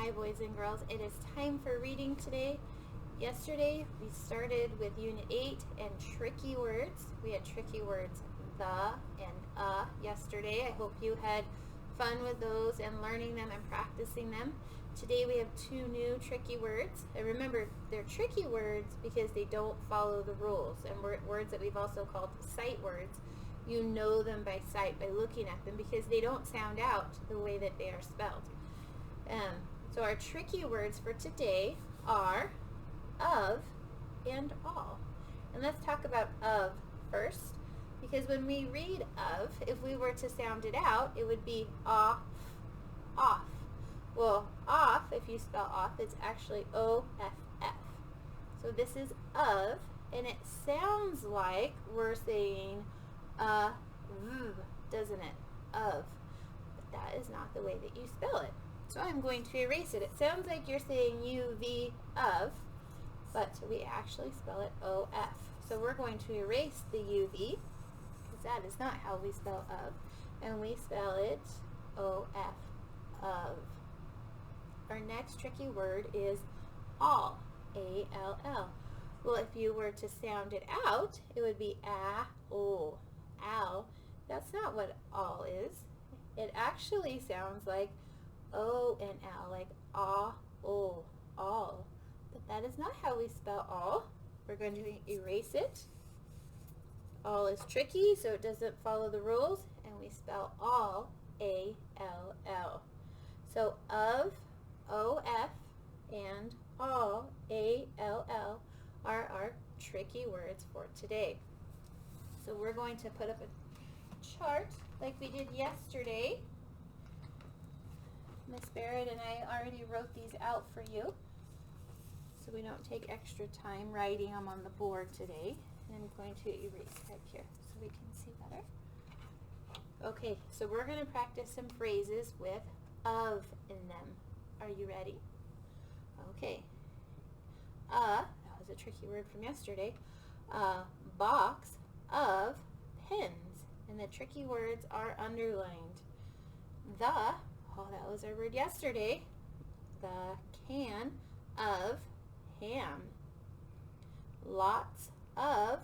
Hi boys and girls, it is time for reading today. Yesterday we started with Unit 8 and tricky words. We had tricky words the and yesterday. I hope you had fun with those and learning them and practicing them. Today we have two new tricky words. And remember, they're tricky words because they don't follow the rules. And words that we've also called sight words. You know them by sight, by looking at them, because they don't sound out the way that they are spelled. So our tricky words for today are of and all. And let's talk about of first, because when we read of, if we were to sound it out, it would be off, off. Well, off, if you spell off, it's actually O-F-F. So this is of, and it sounds like we're saying doesn't it? Of. But that is not the way that you spell it. So I'm going to erase it. It sounds like you're saying UV of, but we actually spell it OF. So we're going to erase the UV, because that is not how we spell of, and we spell it OF, of. Our next tricky word is all, A-L-L. Well, if you were to sound it out, it would be a-o, al. That's not what all is. It actually sounds like O and L, like O, all. But that is not how we spell all. We're going to erase it. All is tricky, so it doesn't follow the rules, and we spell all, A-L-L. So of, O-F, and all, A-L-L, are our tricky words for today. So we're going to put up a chart like we did yesterday. Miss Barrett and I already wrote these out for you, so we don't take extra time writing them on the board today. And I'm going to erase right here so we can see better. Okay, so we're going to practice some phrases with of in them. Are you ready? Okay. That was a tricky word from yesterday. Box of pens. And the tricky words are underlined. The, that was our word yesterday. The can of ham. Lots of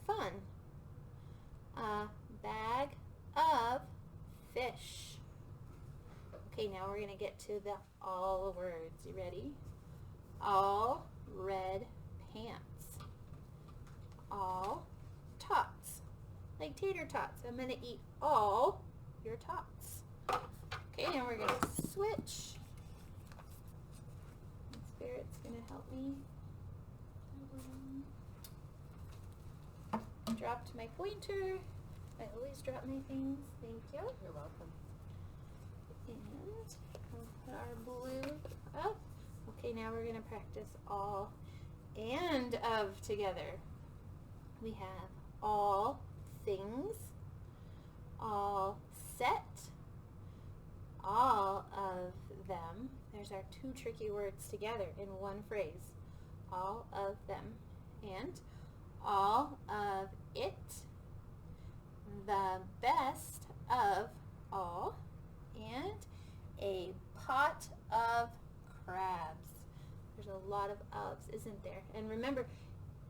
fun. A bag of fish. Okay, now we're going to get to the all words. You ready? All red pants. All tots. Like tater tots. I'm going to eat all your tots. Okay, now we're going to switch. Spirit's going to help me. Dropped my pointer. I always drop my things. Thank you. You're welcome. And we'll put our blue up. Okay, now we're going to practice all and of together. We have all things, all set, all of them. There's our two tricky words together in one phrase. All of them. And all of it, the best of all, and a pot of crabs. There's a lot of ofs, isn't there? And remember,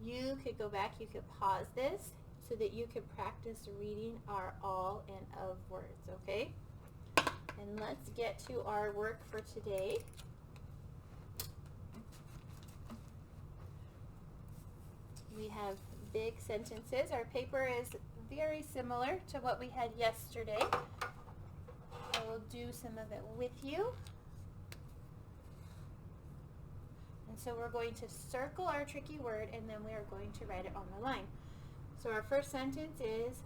you could go back, you could pause this so that you could practice reading our all and of words, okay? And let's get to our work for today. We have big sentences. Our paper is very similar to what we had yesterday. I will do some of it with you. And so we're going to circle our tricky word, and then we are going to write it on the line. So our first sentence is,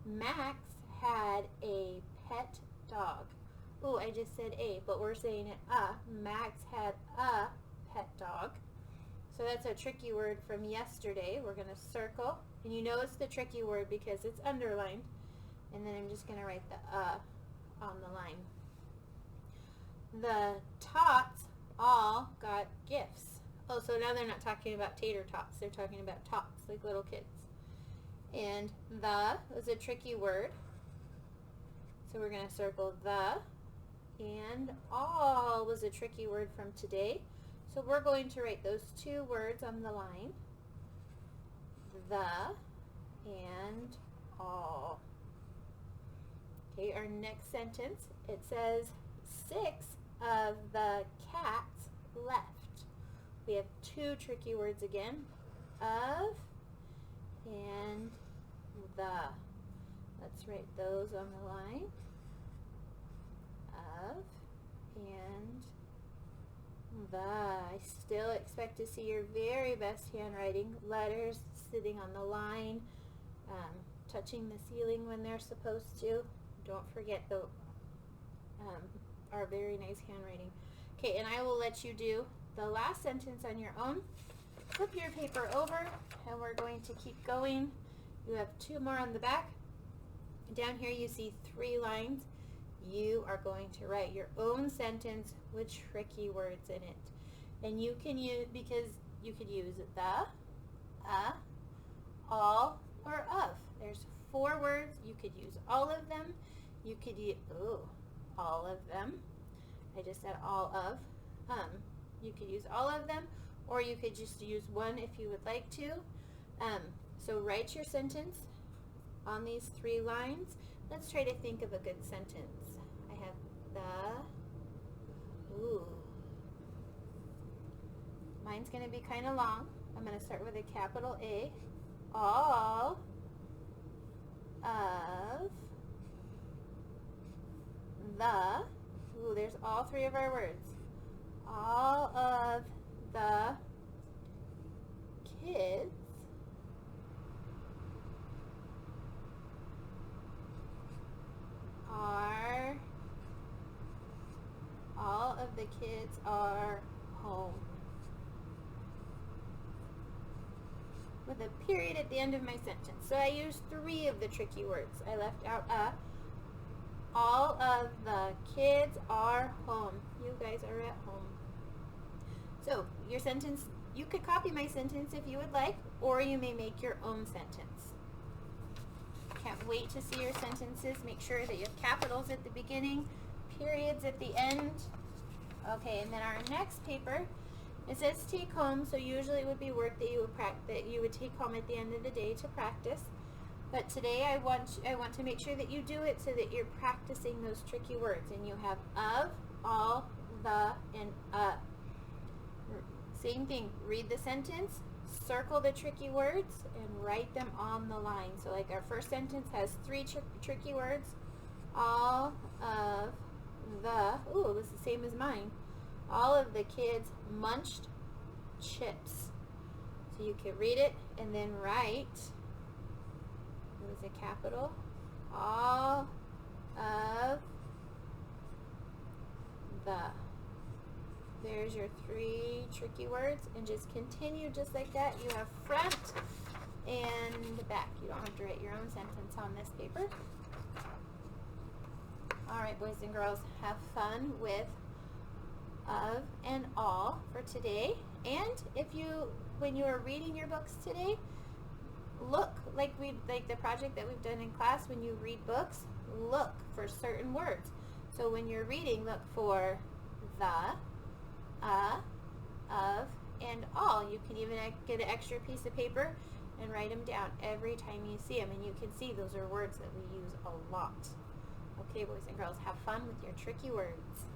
Max had a pet dog. Oh, I just said a, but we're saying it Max had a pet dog. So that's a tricky word from yesterday. We're going to circle, and you know it's the tricky word because it's underlined. And then I'm just going to write the on the line. The tots all got gifts. Oh, so now they're not talking about tater tots. They're talking about tots, like little kids. And the was a tricky word. So we're going to circle the and all was a tricky word from today. So we're going to write those two words on the line, the and all. Okay, our next sentence, it says 6 of the cats left. We have two tricky words again, of and the. Let's write those on the line, of and the. I still expect to see your very best handwriting, letters sitting on the line, touching the ceiling when they're supposed to. Don't forget our very nice handwriting. Okay, and I will let you do the last sentence on your own. Flip your paper over, and we're going to keep going. You have two more on the back. Down here you see 3 lines. You are going to write your own sentence with tricky words in it. And you can use, because you could use the, all, or of. There's 4 words. You could use all of them. You could use, all of them. I just said all of. You could use all of them, or you could just use one if you would like to. So write your sentence on these 3 lines. Let's try to think of a good sentence. I have the, mine's going to be kind of long. I'm going to start with a capital A. All of the, there's all 3 of our words. All of the kids are home. With a period at the end of my sentence. So I used 3 of the tricky words. I left out a. All of the kids are home. You guys are at home. So your sentence, you could copy my sentence if you would like, or you may make your own sentence. Can't wait to see your sentences. Make sure that you have capitals at the beginning, periods at the end. Okay, and then our next paper, it says take home, so usually it would be work that you would take home at the end of the day to practice. But today I want to make sure that you do it so that you're practicing those tricky words, and you have of, all, the, and Same thing, read the sentence, circle the tricky words, and write them on the line. So like our first sentence has 3 tricky words. All of the, it was the same as mine. All of the kids munched chips. So you can read it and then write, it was a capital, all of the. There's your 3 tricky words, and just continue just like that. You have front and back. You don't have to write your own sentence on this paper. Alright, boys and girls, have fun with of and all for today. And when you are reading your books today, look like the project that we've done in class. When you read books, look for certain words. So when you're reading, look for the, of, and all. You can even get an extra piece of paper and write them down every time you see them, and you can see those are words that we use a lot. Okay, boys and girls, have fun with your tricky words.